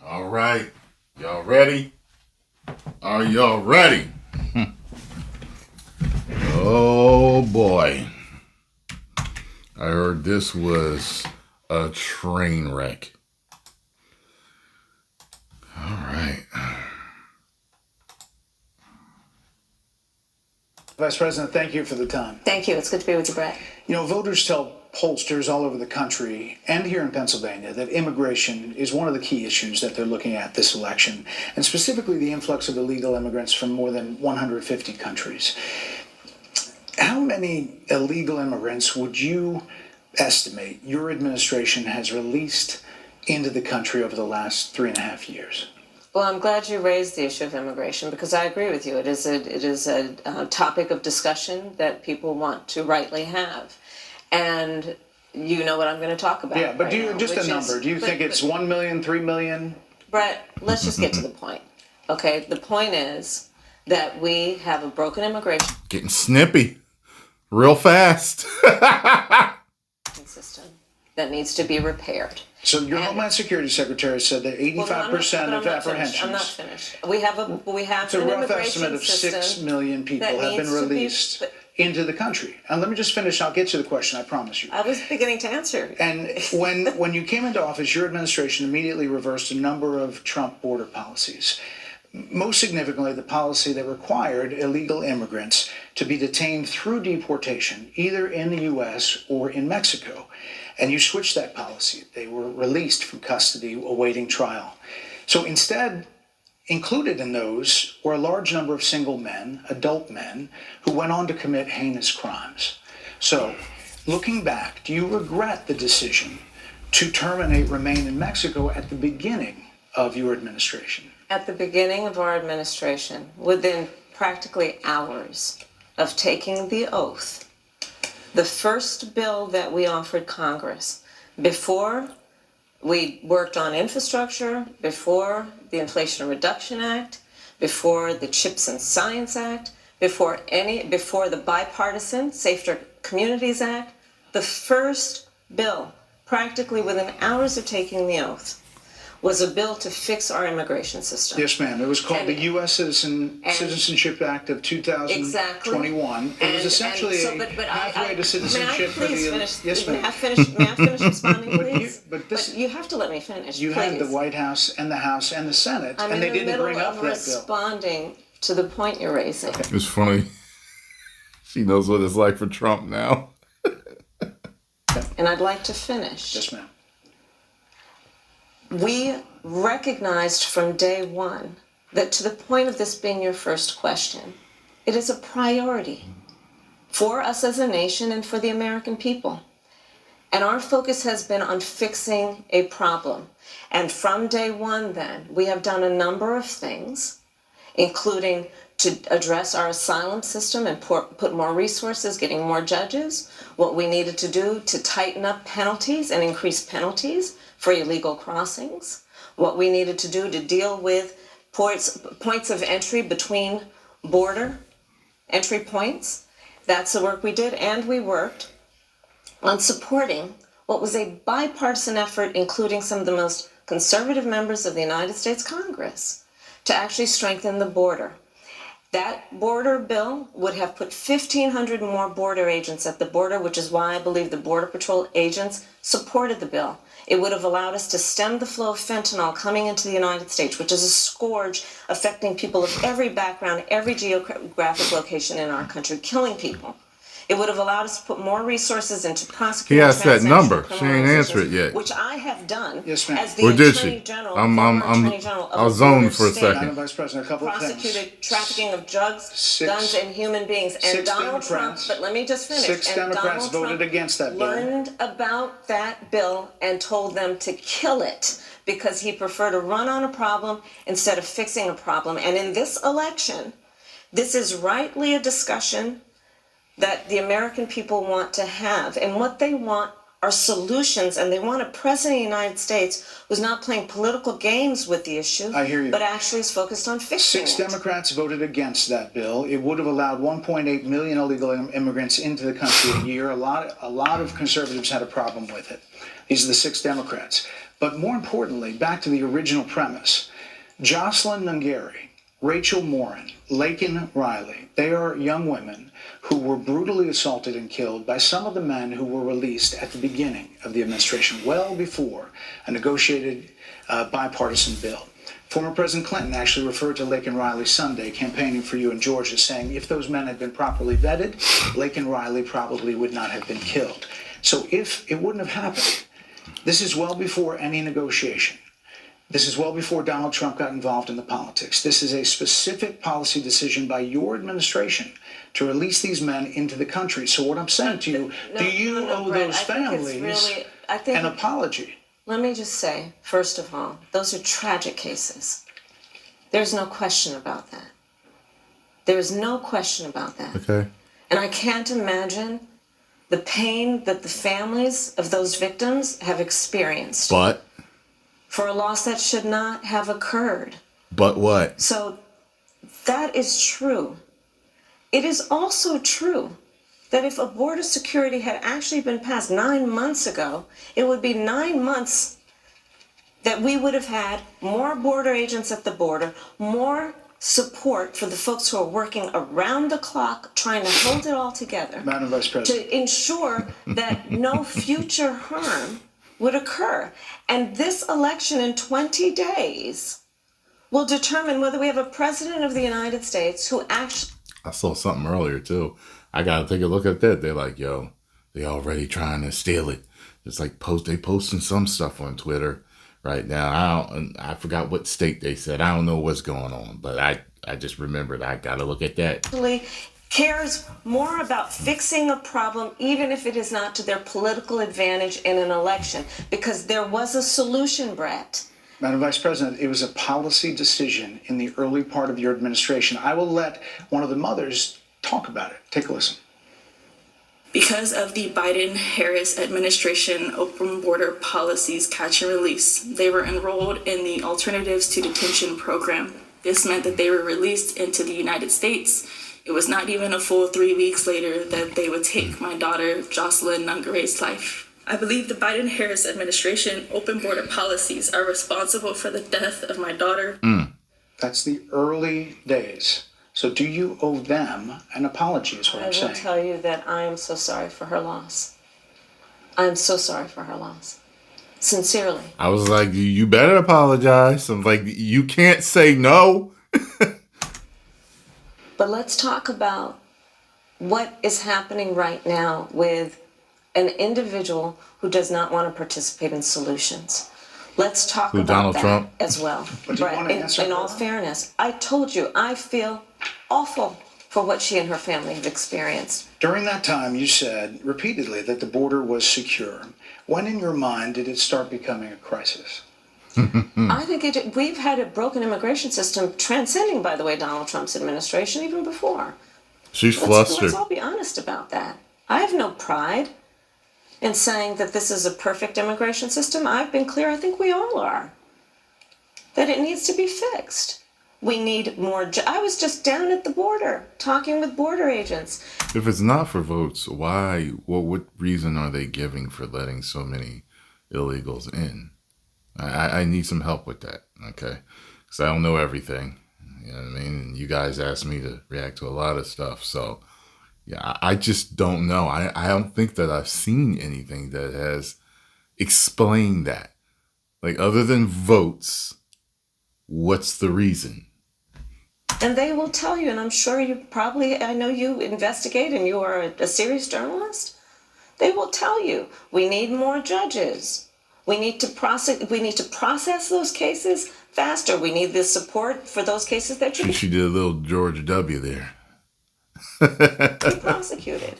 All right. Y'all ready? Are y'all ready? Oh boy. I heard this was a train wreck. All right. Vice President, thank you for the time. Thank you. It's good to be with you, Brett. You know, voters tell pollsters all over the country and here in Pennsylvania that immigration is one of the key issues that they're looking at this election, and specifically the influx of illegal immigrants from more than 150 countries. How many illegal immigrants would you estimate your administration has released into the country over the last 3.5 years? Well, I'm glad you raised the issue of immigration because I agree with you. It is a topic of discussion that people want to rightly have. And you know what I'm going to talk about. Yeah, but right do you, now, just a number, do you think it's 1 million, 3 million? Brett, let's just get to the point. Okay, the point is that we have a broken immigration Getting snippy real fast. system that needs to be repaired. So your Homeland Security Secretary said that 85% of apprehensions. I'm not finished. We have It's a an rough immigration estimate of 6 million people that have been needs to be- released into the country. And let me just finish. I'll get to the question. I promise you. I was beginning to answer. And when you came into office, your administration immediately reversed a number of Trump border policies. Most significantly, the policy that required illegal immigrants to be detained through deportation, either in the U.S. or in Mexico. And you switched that policy. They were released from custody awaiting trial. So instead, included in those were a large number of single men, adult men, who went on to commit heinous crimes. So, looking back, do you regret the decision to terminate Remain in Mexico at the beginning of your administration? At the beginning of our administration, within practically hours of taking the oath, the first bill that we offered Congress, before we worked on infrastructure, before the Inflation Reduction Act, before the Chips and Science Act, before the bipartisan Safer Communities Act, the first bill, practically within hours of taking the oath, was a bill to fix our immigration system. Yes, ma'am. It was called the U.S. Citizenship Act of 2021. Exactly. It was essentially a pathway to citizenship for the... Yes, ma'am. May I finish responding, please? But you have to let me finish, You please. had the White House and the House and the Senate, I'm and they in the didn't middle bring up of that bill. responding to the point you're raising. It's funny. She knows what it's like for Trump now. And I'd like to finish. Yes, ma'am. We recognized from day one that, to the point of this being your first question, it is a priority for us as a nation and for the American people. And our focus has been on fixing a problem. And from day one, then, we have done a number of things, including to address our asylum system and put more resources, getting more judges, what we needed to do to tighten up penalties and increase penalties for illegal crossings, what we needed to do to deal with points of entry between border entry points. That's the work we did, and we worked on supporting what was a bipartisan effort, including some of the most conservative members of the United States Congress, to actually strengthen the border. That border bill would have put 1,500 more border agents at the border, which is why I believe the Border Patrol agents supported the bill. It would have allowed us to stem the flow of fentanyl coming into the United States, which is a scourge affecting people of every background, every geographic location in our country, killing people. It would have allowed us to put more resources into prosecuting. He asked that number. transnational She ain't criminal answered it yet. Which I have done. Yes, ma'am. As the Or did Attorney she? General, I was of zoned border for a state. second. Madam Vice President, a couple of things. Prosecuted trafficking of drugs, Six- guns, and human beings. And six Donald Trump, Democrats- but let me just finish. 6 And Democrats Donald voted Trump against that bill. learned about that bill and told them to kill it because he preferred to run on a problem instead of fixing a problem. And in this election, this is rightly a discussion that the American people want to have. And what they want are solutions, and they want a president of the United States who's not playing political games with the issue, I hear you. but actually is focused on fixing 6 it. Democrats voted against that bill. It would have allowed 1.8 million illegal immigrants into the country a year. A lot of conservatives had a problem with it. These are the 6 Democrats. But more importantly, back to the original premise, Jocelyn Nungary, Rachel Morin, Laken Riley, they are young women who were brutally assaulted and killed by some of the men who were released at the beginning of the administration, well before a negotiated bipartisan bill. Former President Clinton actually referred to Laken Riley Sunday campaigning for you in Georgia, saying if those men had been properly vetted, Laken Riley probably would not have been killed. So if it wouldn't have happened, this is well before any negotiation. This is well before Donald Trump got involved in the politics. This is a specific policy decision by your administration to release these men into the country. So what I'm saying to you, do you owe Brett, those families an apology? Let me just say, first of all, those are tragic cases. There's no question about that. There is no question about that. Okay. And I can't imagine the pain that the families of those victims have experienced. But? For a loss that should not have occurred. But what? So that is true. It is also true that if a border security had actually been passed 9 months ago, it would be 9 months that we would have had more border agents at the border, more support for the folks who are working around the clock trying to hold it all together. Madam Vice President. To ensure that no future harm would occur. And this election in 20 days will determine whether we have a president of the United States who actually... I saw something earlier, too. I got to take a look at that. They're like, yo, they already trying to steal it. It's like they posting some stuff on Twitter right now. I forgot what state they said. I don't know what's going on, but I just remembered I got to look at that. Cares more about fixing a problem, even if it is not to their political advantage in an election, because there was a solution, Brett. Madam Vice President, it was a policy decision in the early part of your administration. I will let one of the mothers talk about it. Take a listen. Because of the Biden-Harris administration open border policies catch and release, they were enrolled in the Alternatives to Detention program. This meant that they were released into the United States. It was not even a full 3 weeks later that they would take my daughter, Jocelyn Nungary's life. I believe the Biden-Harris administration open border policies are responsible for the death of my daughter. That's the early days. So do you owe them an apology is what I'm saying. I will tell you that I am so sorry for her loss. I am so sorry for her loss. Sincerely. I was like, you better apologize. I'm like, you can't say no. But let's talk about what is happening right now with an individual who does not want to participate in solutions. Let's talk about Donald that Trump? as well. But do you want to answer in all her? fairness, I told you I feel awful for what she and her family have experienced. During that time, you said repeatedly that the border was secure. When in your mind did it start becoming a crisis? I think we've had a broken immigration system transcending, by the way, Donald Trump's administration even before. She's flustered. Let's all be honest about that. I have no pride in saying that this is a perfect immigration system. I've been clear, I think we all are, that it needs to be fixed. We need more. I was just down at the border talking with border agents. If it's not for votes, why? What reason are they giving for letting so many illegals in? I need some help with that, okay? Because I don't know everything. You know what I mean? And you guys asked me to react to a lot of stuff. So, yeah, I just don't know. I don't think that I've seen anything that has explained that. Like, other than votes, what's the reason? And they will tell you, and I'm sure I know you investigate and you are a serious journalist. They will tell you, we need more judges. We need to process those cases faster. We need the support for those cases that She did a little George W. there. be prosecuted.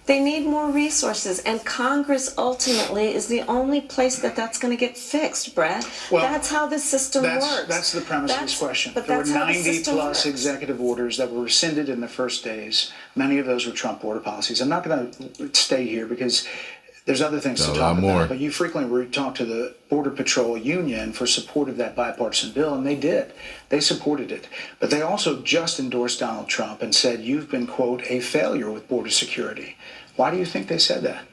They need more resources, and Congress ultimately is the only place that's going to get fixed, Brett. Well, that's how this system works. That's the premise of this question. But There were that's how the 90 system plus works. executive orders that were rescinded in the first days. Many of those were Trump border policies. I'm not going to stay here because there's other things to A talk lot about, more. but you frequently talk to the Border Patrol Union for support of that bipartisan bill, and they did. They supported it. But they also just endorsed Donald Trump and said, you've been, quote, a failure with border security. Why do you think they said that?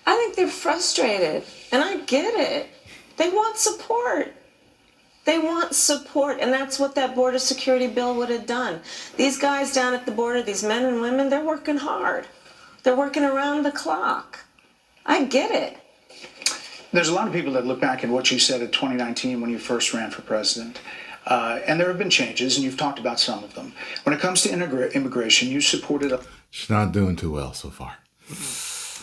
I think they're frustrated, and I get it. They want support. They want support, and that's what that border security bill would have done. These guys down at the border, these men and women, they're working hard. They're working around the clock. I get it. There's a lot of people that look back at what you said in 2019 when you first ran for president. And there have been changes, and you've talked about some of them. When it comes to immigration, you supported She's not doing too well so far.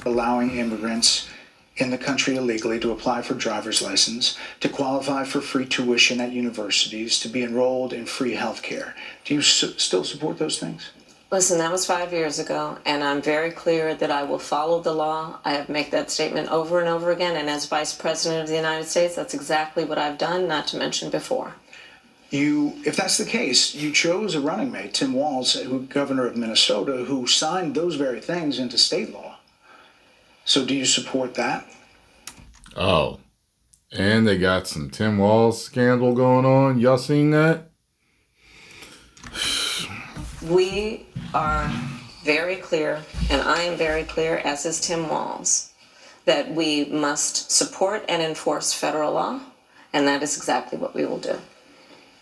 allowing immigrants in the country illegally to apply for driver's license, to qualify for free tuition at universities, to be enrolled in free health care. Do you still support those things? Listen, that was 5 years ago, and I'm very clear that I will follow the law. I have made that statement over and over again, and as Vice President of the United States, that's exactly what I've done, not to mention before. If that's the case, you chose a running mate, Tim Walz, governor of Minnesota, who signed those very things into state law. So do you support that? Oh, and they got some Tim Walz scandal going on. Y'all seen that? We are very clear, and I am very clear, as is Tim Walz, that we must support and enforce federal law, and that is exactly what we will do.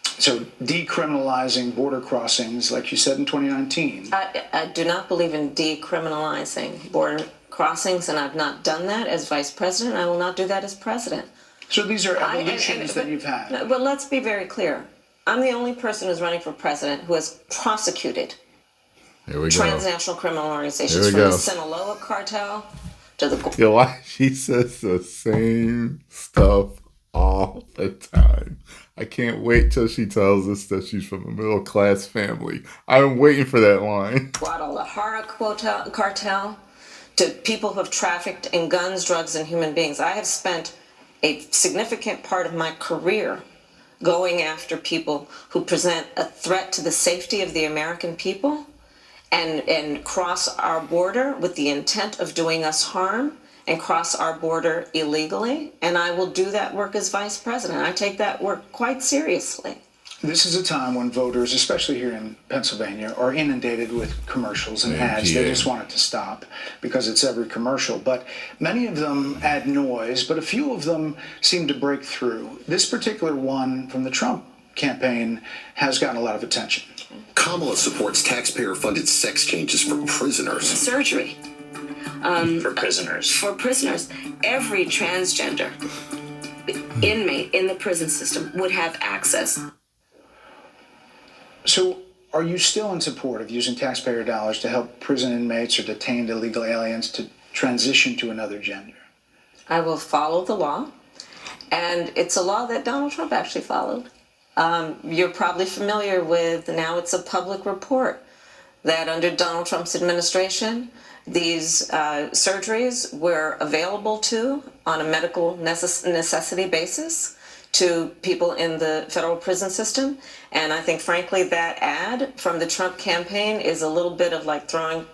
So decriminalizing border crossings, like you said in 2019. I do not believe in decriminalizing border crossings, and I've not done that as vice president. I will not do that as president. So these are evolutions that you've had. But let's be very clear. I'm the only person who's running for president who has prosecuted transnational criminal organizations, from the Sinaloa cartel to the... Yo, why she says the same stuff all the time. I can't wait till she tells us that she's from a middle-class family. I'm waiting for that line. Guadalajara cartel to people who have trafficked in guns, drugs, and human beings. I have spent a significant part of my career going after people who present a threat to the safety of the American people and cross our border with the intent of doing us harm and cross our border illegally. And I will do that work as vice president. I take that work quite seriously. This is a time when voters, especially here in Pennsylvania, are inundated with commercials and ads. They just want it to stop because it's every commercial. But many of them add noise, but a few of them seem to break through. This particular one from the Trump campaign has gotten a lot of attention. Kamala supports taxpayer-funded sex changes for prisoners. Surgery. For prisoners. For prisoners. Every transgender inmate in the prison system would have access. So are you still in support of using taxpayer dollars to help prison inmates or detained illegal aliens to transition to another gender? I will follow the law, and it's a law that Donald Trump actually followed. You're probably familiar with, now it's a public report, that under Donald Trump's administration, these surgeries were available on a medical necessity basis to people in the federal prison system. And I think, frankly, that ad from the Trump campaign is a little bit of like throwing,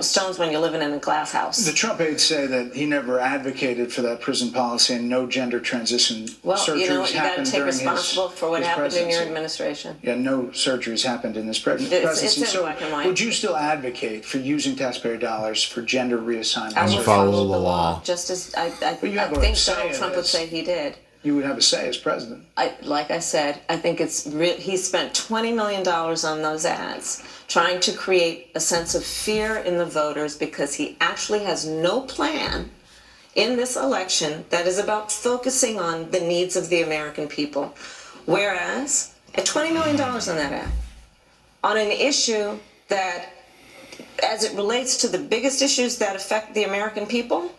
stones when you're living in a glass house. The Trump aides say that he never advocated for that prison policy and no gender transition surgeries you got to take responsibility for what happened presidency. in your administration. Yeah, no surgeries happened in this presidency. It's in black and white. Would you still advocate for using taxpayer dollars for gender reassignment? I will follow the law. Just as I you have a think say Donald in Trump would this. say he did. You would have a say as president. Like I said, I think he spent $20 million on those ads, trying to create a sense of fear in the voters because he actually has no plan in this election that is about focusing on the needs of the American people. Whereas, at $20 million on that ad, on an issue that, as it relates to the biggest issues that affect the American people,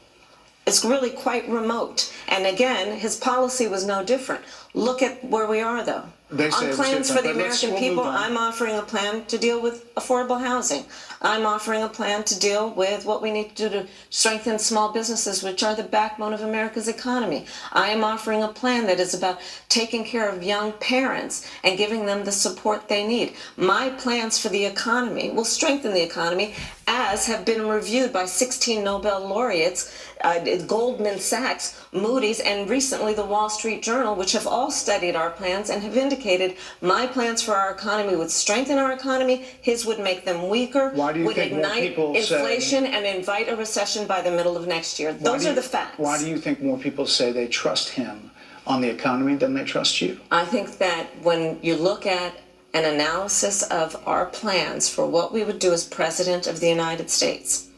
it's really quite remote. And again, his policy was no different. Look at where we are, though. They say On it was plans different, for the but American we'll people, move on. I'm offering a plan to deal with affordable housing. I'm offering a plan to deal with what we need to do to strengthen small businesses, which are the backbone of America's economy. I am offering a plan that is about taking care of young parents and giving them the support they need. My plans for the economy will strengthen the economy, as have been reviewed by 16 Nobel laureates, Goldman Sachs, Moody's, and recently the Wall Street Journal, which have all studied our plans and have indicated my plans for our economy would strengthen our economy, his would make them weaker, Why do you would think more ignite people inflation and invite a recession by the middle of next year. Those are the facts. Why do you think more people say they trust him on the economy than they trust you? I think that when you look at an analysis of our plans for what we would do as President of the United States,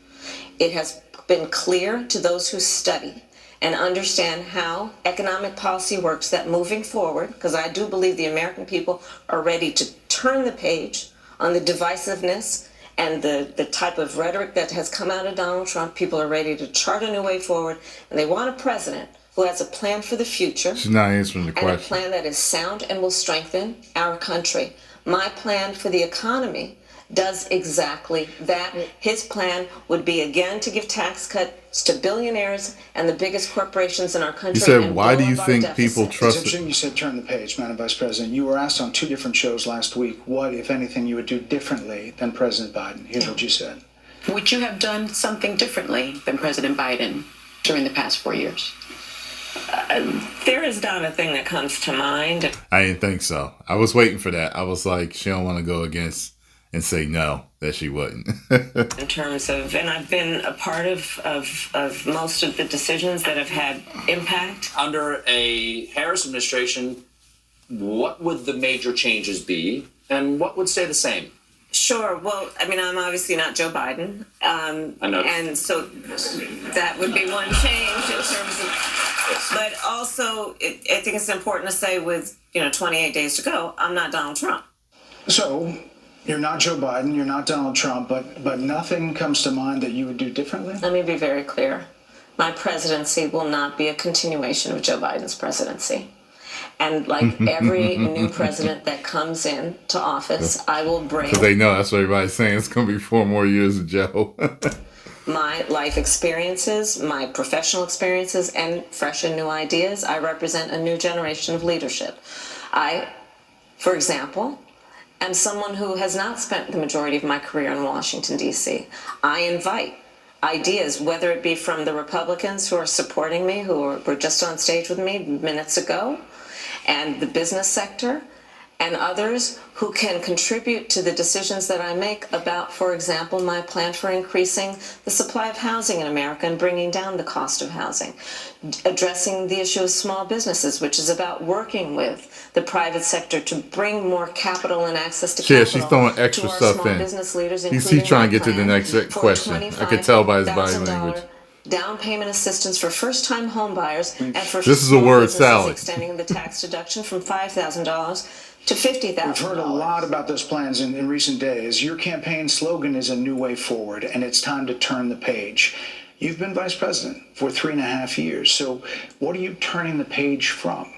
it has been clear to those who study and understand how economic policy works that moving forward, because I do believe the American people are ready to turn the page on the divisiveness and the type of rhetoric that has come out of Donald Trump. People are ready to chart a new way forward, and they want a president who has a plan for the future. She's not answering the and question. a plan that is sound and will strengthen our country. My plan for the economy does exactly that. His plan would be, again, to give tax cuts to billionaires and the biggest corporations in our country. He said, and why do blow you up our think deficit. people It's trust interesting it? you said turn the page, Madam Vice President. You were asked on 2 different shows last week what, if anything, you would do differently than President Biden. Here's what you said. Would you have done something differently than President Biden during the past 4 years? There is not a thing that comes to mind. I didn't think so. I was waiting for that. I was like, she don't want to go against and say no, that she wouldn't. In terms of, and I've been a part of most of the decisions that have had impact. Under a Harris administration, what would the major changes be, and what would stay the same? Sure. Well, I mean, I'm obviously not Joe Biden. I know. And so that would be one change in terms of, but also I think it's important to say with, 28 days to go, I'm not Donald Trump. So, you're not Joe Biden, you're not Donald Trump, but nothing comes to mind that you would do differently? Let me be very clear. My presidency will not be a continuation of Joe Biden's presidency. And like every new president that comes in to office, I will bring Because they know that's what everybody's saying. It's going to be 4 more years of Joe. my life experiences, my professional experiences, and fresh and new ideas. I represent a new generation of leadership. I, for example, am someone who has not spent the majority of my career in Washington, D.C. I invite ideas, whether it be from the Republicans who are supporting me, who were just on stage with me minutes ago, and the business sector, and others who can contribute to the decisions that I make about, for example, my plan for increasing the supply of housing in America and bringing down the cost of housing, addressing the issue of small businesses, which is about working with the private sector to bring more capital and access to Yeah, capital she's throwing extra to our stuff small in. business leaders, He's including trying to my get to the plan next for question. I could tell by his body $25,000 language. down payment assistance for first-time home buyers and for This is a small word businesses, salad. extending the tax deduction from $5,000 to $50,000. We've heard a lot about those plans in recent days. Your campaign slogan is a new way forward, and it's time to turn the page. You've been vice president for 3.5 years, so what are you turning the page from?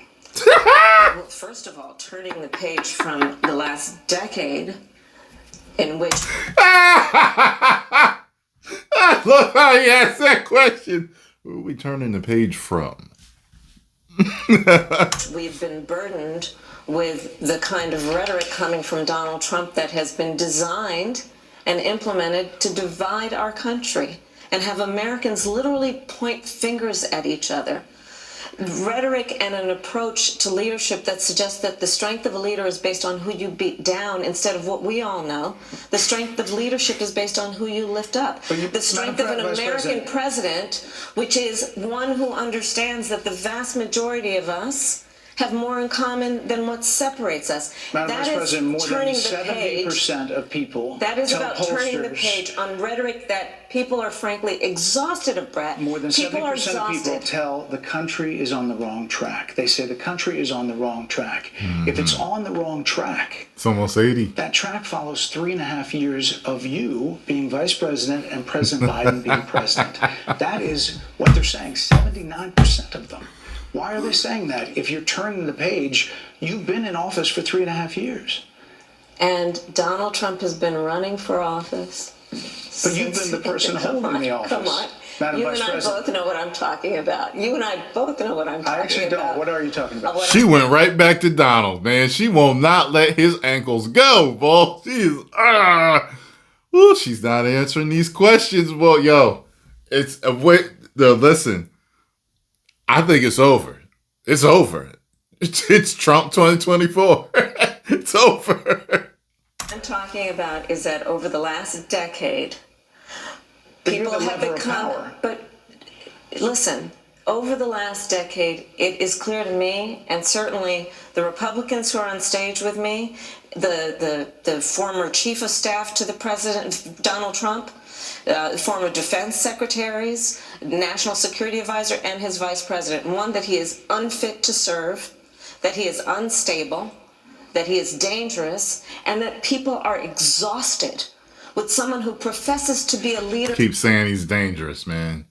Well, first of all, turning the page from the last decade in which I love how he asked that question. Where are we turning the page from? we've been burdened with the kind of rhetoric coming from Donald Trump that has been designed and implemented to divide our country and have Americans literally point fingers at each other. Rhetoric and an approach to leadership that suggests that the strength of a leader is based on who you beat down instead of what we all know. The strength of leadership is based on who you lift up. The strength of an American president, which is one who understands that the vast majority of us have more in common than what separates us. Madam Vice President, more than turning the page. 70% of people That is tell about pollsters, turning the page on rhetoric that people are frankly exhausted of, Brett. more than People are 70% of people exhausted. tell the country is on the wrong track. They say the country is on the wrong track. If it's on the wrong track, It's almost 80. that track follows 3.5 years of you being vice president and President Biden being president. That is what they're saying, 79% of them. Why are they saying that? If you're turning the page, you've been in office for 3.5 years. And Donald Trump has been running for office. But you've been the person holding the office. Come on. Madam You Vice and I President. both know what I'm talking about. You and I both know what I'm talking about. I actually don't. What are you talking about? She went right back to Donald, man. She will not let his ankles go, boy. She's not answering these questions. Well, yo, it's listen. I think it's over. It's over. It's Trump 2024. It's over. What I'm talking about is that over the last decade, But you're people the have lever of become. power. But listen, over the last decade, it is clear to me, and certainly the Republicans who are on stage with me, the former chief of staff to the president, Donald Trump, former defense secretaries, national security advisor, and his vice president. One, that he is unfit to serve, that he is unstable, that he is dangerous, and that people are exhausted with someone who professes to be a leader. Keep saying he's dangerous, man.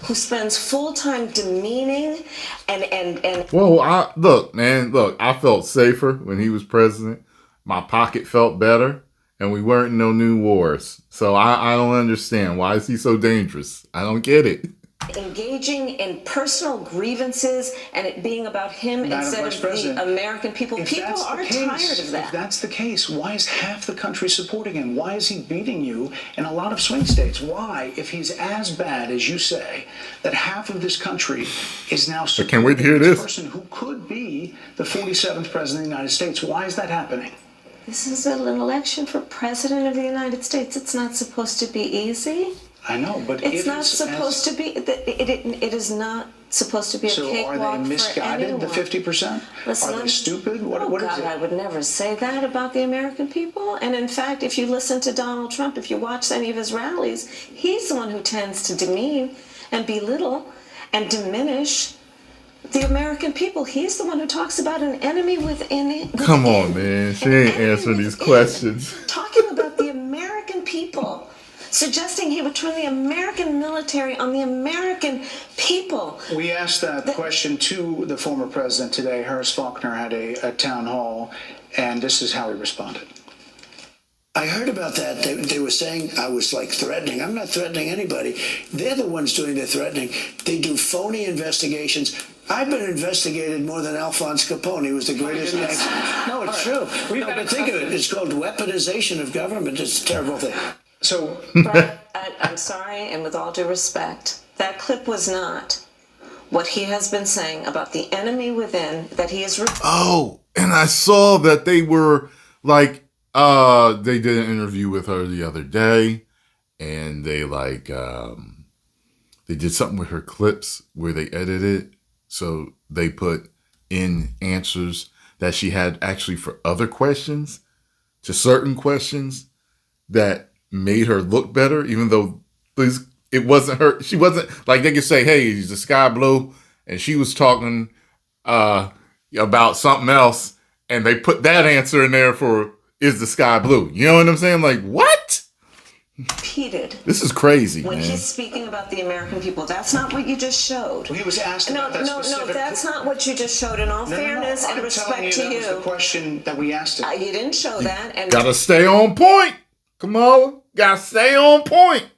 Who spends full time demeaning and Well, I felt safer when he was president. My pocket felt better, and we weren't in no new wars. So I don't understand. Why is he so dangerous? I don't get it. engaging in personal grievances and it being about him instead of the American people. People are tired of that. If that's the case, why is half the country supporting him? Why is he beating you in a lot of swing states? Why, if he's as bad as you say, that half of this country is now supporting can't wait to hear this person who could be the 47th president of the United States? Why is that happening? This is an election for president of the United States. It's not supposed to be easy. I know, but it's not supposed to be. It is not supposed to be a cakewalk for anyone. So are they misguided, the 50%? Are they stupid? What is it? I would never say that about the American people. And in fact, if you listen to Donald Trump, if you watch any of his rallies, he's the one who tends to demean and belittle and diminish the American people. He's the one who talks about an enemy within it. Come on, man. She ain't answering these questions. Talking about the American people. Suggesting he would turn the American military on the American people. We asked that question to the former president today. Harris Faulkner had a town hall, and this is how he responded. I heard about that. They were saying I was like threatening. I'm not threatening anybody. They're the ones doing the threatening. They do phony investigations. I've been investigated more than Alphonse Capone. He was the greatest gangster. No, it's true. No, but think of it. It's called weaponization of government. It's a terrible thing. So, but I'm sorry, and with all due respect, that clip was not what he has been saying about the enemy within that he is. Oh, and I saw that they were like, they did an interview with her the other day, and they they did something with her clips where they edited, so they put in answers that she had actually for other questions, to certain questions that made her look better, even though it wasn't her. She wasn't like, they could say, hey, is the sky blue? And she was talking about something else, and they put that answer in there for, is the sky blue? You know what I'm saying? Like, what? Repeated. This is crazy, when man. He's speaking about the American people. That's not what you just showed. Well, he was asked no, about that specific... that's not what you just showed. In all fairness and respect to you, that was the question that we asked him. You didn't show that. And gotta stay on point, Kamala. Gotta stay on point.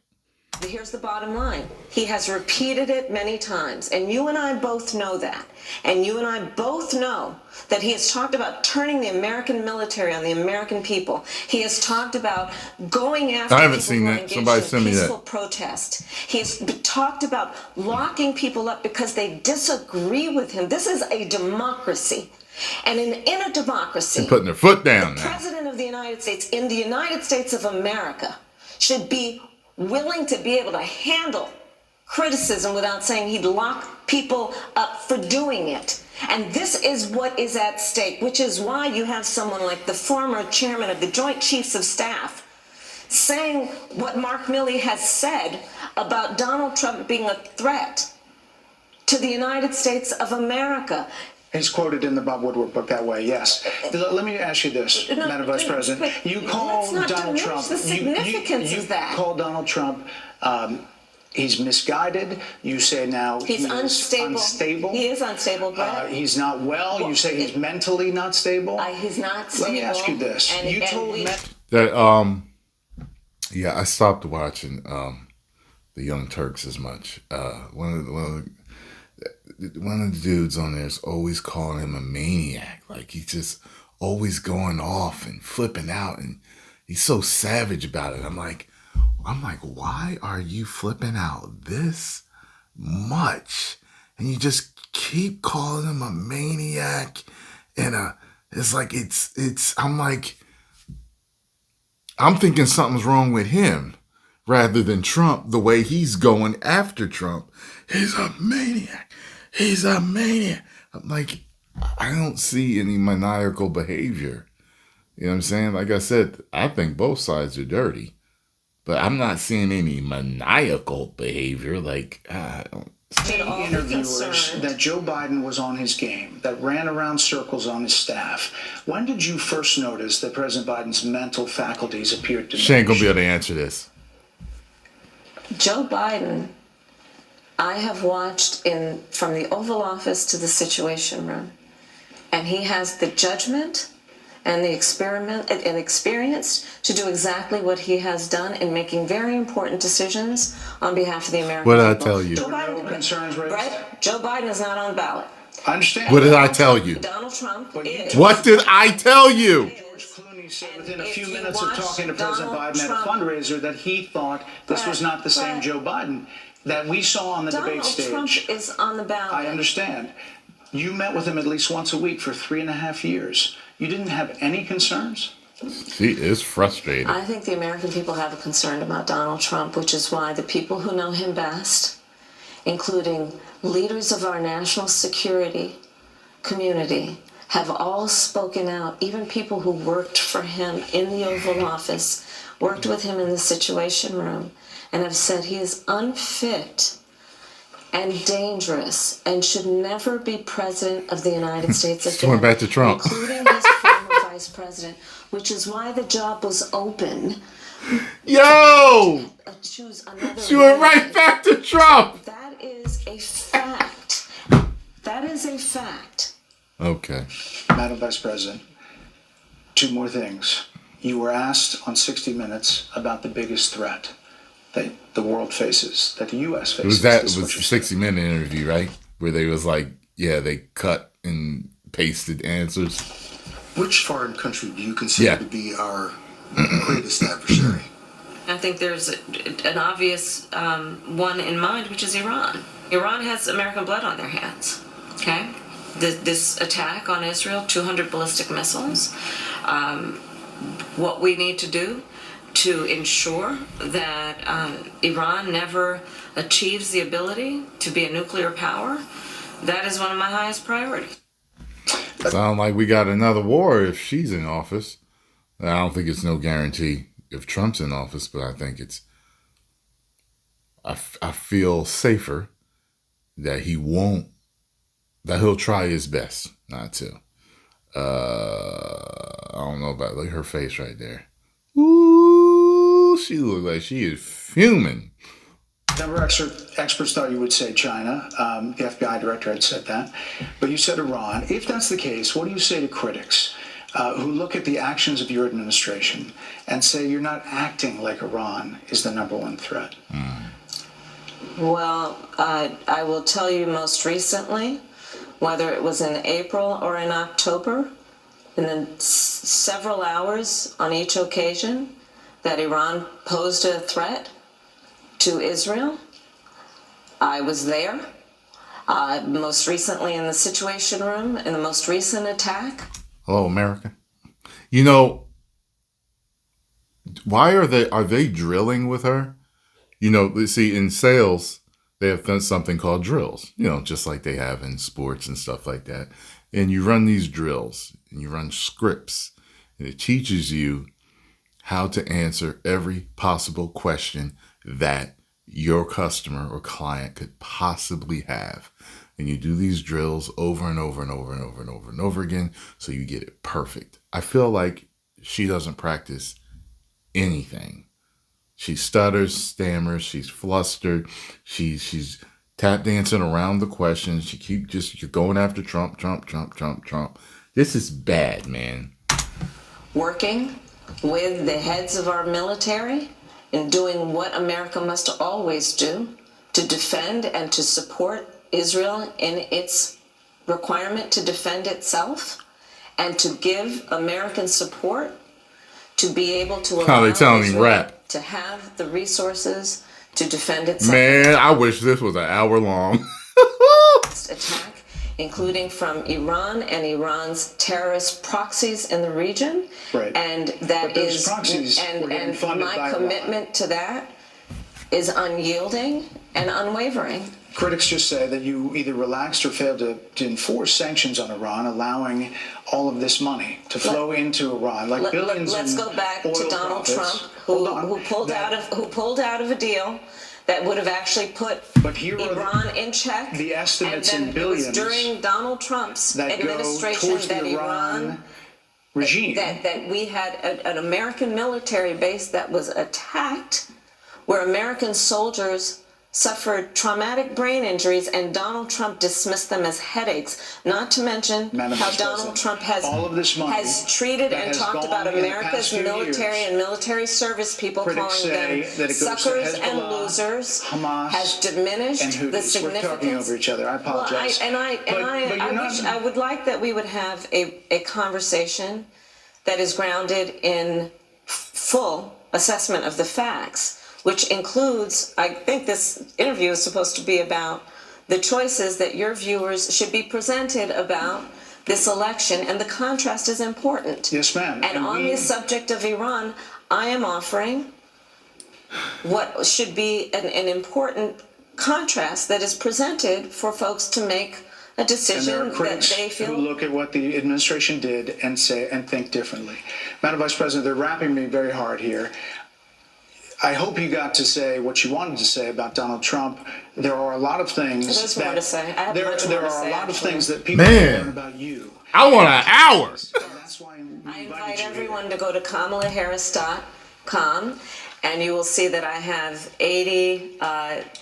Here's the bottom line. He has repeated it many times, and you and I both know that. And you and I both know that he has talked about turning the American military on the American people. He has talked about going after I haven't people seen who are that. Somebody engaged in send me peaceful that. protest. He has talked about locking people up because they disagree with him. This is a democracy. And in a democracy, they're putting their foot down the now. President of the United States, in the United States of America, should be willing to be able to handle criticism without saying he'd lock people up for doing it. And this is what is at stake, which is why you have someone like the former chairman of the Joint Chiefs of Staff saying what Mark Milley has said about Donald Trump being a threat to the United States of America. He's quoted in the Bob Woodward book that way, yes. Let me ask you this, Madam Vice President. You call Donald Trump... The significance of that. You call Donald Trump... he's misguided. You say now he's unstable. He is unstable, Brett. He's not well. You say he's mentally not stable. He's not stable. Let me ask you this. You told me that yeah, I stopped watching the Young Turks as much. One of the dudes on there is always calling him a maniac. Like, he's just always going off and flipping out, and he's so savage about it. I'm like, why are you flipping out this much? And you just keep calling him a maniac, and I'm thinking something's wrong with him rather than Trump, the way he's going after Trump. he's a maniac. He's a maniac. I'm like, I don't see any maniacal behavior. You know what I'm saying? Like I said, I think both sides are dirty. But I'm not seeing any maniacal behavior. Like, interviewers that Joe Biden was on his game, that ran around circles on his staff. When did you first notice that President Biden's mental faculties appeared diminished? she ain't gonna be able to answer this. Joe Biden, I have watched from the Oval Office to the Situation Room, and he has the judgment and the experience to do exactly what he has done in making very important decisions on behalf of the American people. What did I tell you? Joe Biden, concerns raised? right? Joe Biden is not on the ballot. I understand. What did I tell you? Donald Trump is. What did I tell you? George Clooney said within a few minutes of talking to President Biden at a fundraiser that he thought this was not the same Joe Biden that we saw on the debate stage. Donald Trump is on the ballot. I understand. You met with him at least once a week for 3.5 years. You didn't have any concerns? She is frustrated. I think the American people have a concern about Donald Trump, which is why the people who know him best, including leaders of our national security community, have all spoken out. Even people who worked for him in the Oval Office, worked with him in the Situation Room, and have said he is unfit and dangerous and should never be president of the United States again. Going back to Trump. Including his former vice president, which is why the job was open. Yo! Choose another She went way. right back to Trump. That is a fact. That is a fact. Okay. Madam Vice President, 2 more things. You were asked on 60 Minutes about the biggest threat that the world faces, that the U.S. faces. It was a 60-minute interview, right? Where they was like, yeah, they cut and pasted answers. Which foreign country do you consider to be our greatest adversary? I think there's an obvious one in mind, which is Iran. Iran has American blood on their hands, okay? This attack on Israel, 200 ballistic missiles. What we need to do to ensure that Iran never achieves the ability to be a nuclear power, that is one of my highest priorities. Sound like we got another war if she's in office. I don't think it's no guarantee if Trump's in office, but I think it's, I feel safer that he won't, that he'll try his best not to. I don't know about, look at her face right there. Ooh, she looks like she is fuming. Number experts thought you would say China. The FBI director had said that. But you said Iran. If that's the case, what do you say to critics who look at the actions of your administration and say you're not acting like Iran is the number one threat? Well, I will tell you most recently, whether it was in April or in October, in the several hours on each occasion that Iran posed a threat to Israel, I was there. Most recently in the Situation Room, in the most recent attack. Hello, America. You know, why are they drilling with her? You know, see, in sales, they have done something called drills, you know, just like they have in sports and stuff like that. And you run these drills and you run scripts, and it teaches you how to answer every possible question that your customer or client could possibly have. And you do these drills over and over and over and over and over and over again, so you get it perfect. I feel like she doesn't practice anything. She stutters, stammers, she's flustered, she's tap dancing around the questions. She you're going after Trump. This is bad, man. Working with the heads of our military and doing what America must always do to defend and to support Israel in its requirement to defend itself, and to give American support to be able to allow they telling him Israel rap. to have the resources to defend itself. Man, I wish this was an hour long. Attack, including from Iran and Iran's terrorist proxies in the region. Right. And that But those is, proxies were getting and funded by my Iran. commitment to that is unyielding and unwavering. Critics just say that you either relaxed or failed to enforce sanctions on Iran, allowing all of this money to flow into Iran, like billions. Let's go back to Donald profits. Trump, who pulled out of a deal that would have actually put Iran in check. The estimates and then in billions. It was during Donald Trump's that administration that Iran regime. That we had an American military base that was attacked, where American soldiers suffered traumatic brain injuries, and Donald Trump dismissed them as headaches, not to mention how Donald Trump has treated and talked about America's military and military service people, calling them suckers and losers, Hamas, has diminished the significance. We're talking over each other. I apologize. I would like that we would have a conversation that is grounded in full assessment of the facts, which includes, I think this interview is supposed to be about the choices that your viewers should be presented about this election, and the contrast is important. Yes, ma'am. And on the subject of Iran, I am offering what should be an important contrast that is presented for folks to make a decision and there are critics that they feel. who look at what the administration did and say and think differently. Madam Vice President, they're wrapping me very hard here. I hope you got to say what you wanted to say about Donald Trump. There are a lot of things There's more to say. I have there much more are to a say, lot of actually. things that people learn about you. I want an hour. That's why I invite everyone to go to KamalaHarris.com, and you will see that I have 80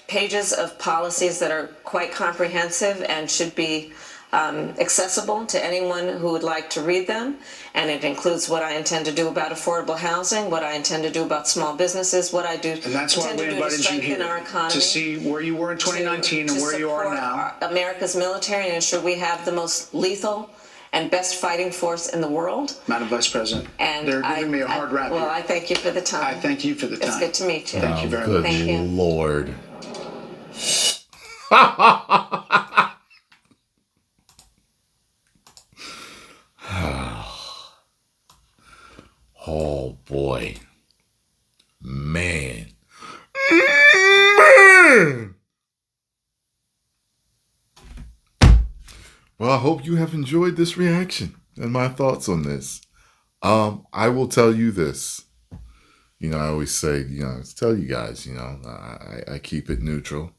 pages of policies that are quite comprehensive and should be accessible to anyone who would like to read them. And it includes what I intend to do about affordable housing, what I intend to do about small businesses, what I do And that's why intend we to do to invited you strengthen here, our economy, to see where you were in 2019 and where you are now. America's military, and ensure we have the most lethal and best fighting force in the world. Madam Vice President, And they're giving me a hard rap Well, here. I thank you for the time. I thank you for the time. It's good to meet you. Thank you very Good much. Thank you. Lord. Oh boy. Man. Well, I hope you have enjoyed this reaction and my thoughts on this. I will tell you this. You know, I always say, tell you guys, I keep it neutral,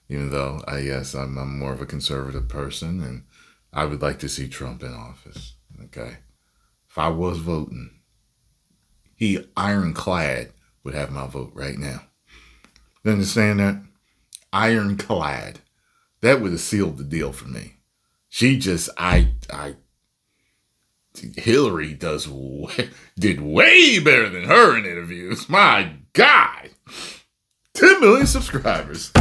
even though I'm more of a conservative person, and I would like to see Trump in office. Okay. If I was voting, he ironclad would have my vote right now. You understand that? Ironclad. That would have sealed the deal for me. She just, Hillary did way better than her in interviews. My God. 10 million subscribers.